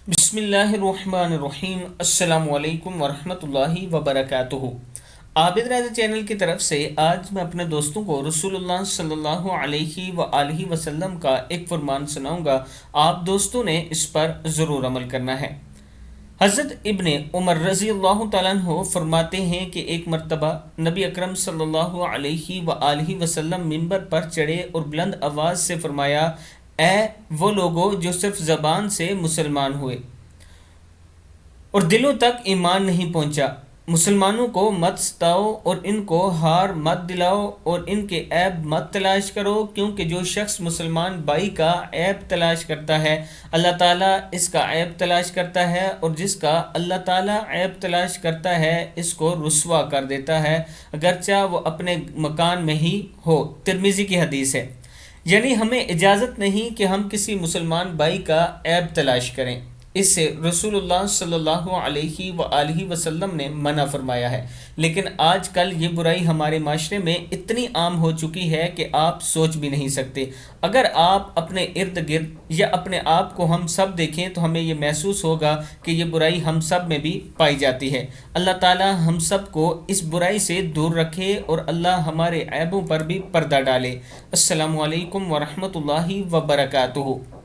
بسم اللہ الرحمن الرحیم۔ السلام علیکم ورحمۃ اللہ وبرکاتہ۔ عابد رضا چینل کی طرف سے آج میں اپنے دوستوں کو رسول اللہ صلی اللہ علیہ وآلہ وسلم کا ایک فرمان سناؤں گا، آپ دوستوں نے اس پر ضرور عمل کرنا ہے۔ حضرت ابن عمر رضی اللہ تعالیٰ عنہ فرماتے ہیں کہ ایک مرتبہ نبی اکرم صلی اللہ علیہ وآلہ وسلم منبر پر چڑھے اور بلند آواز سے فرمایا، اے وہ لوگو جو صرف زبان سے مسلمان ہوئے اور دلوں تک ایمان نہیں پہنچا، مسلمانوں کو مت ستاؤ اور ان کو ہار مت دلاؤ اور ان کے عیب مت تلاش کرو، کیونکہ جو شخص مسلمان بھائی کا عیب تلاش کرتا ہے اللہ تعالیٰ اس کا عیب تلاش کرتا ہے، اور جس کا اللہ تعالیٰ عیب تلاش کرتا ہے اس کو رسوا کر دیتا ہے، اگرچہ وہ اپنے مکان میں ہی ہو۔ ترمذی کی حدیث ہے۔ یعنی ہمیں اجازت نہیں کہ ہم کسی مسلمان بھائی کا عیب تلاش کریں، اس سے رسول اللہ صلی اللہ علیہ وآلہ وسلم نے منع فرمایا ہے۔ لیکن آج کل یہ برائی ہمارے معاشرے میں اتنی عام ہو چکی ہے کہ آپ سوچ بھی نہیں سکتے۔ اگر آپ اپنے ارد گرد یا اپنے آپ کو ہم سب دیکھیں تو ہمیں یہ محسوس ہوگا کہ یہ برائی ہم سب میں بھی پائی جاتی ہے۔ اللہ تعالی ہم سب کو اس برائی سے دور رکھے اور اللہ ہمارے عیبوں پر بھی پردہ ڈالے۔ السلام علیکم ورحمۃ اللہ وبرکاتہ۔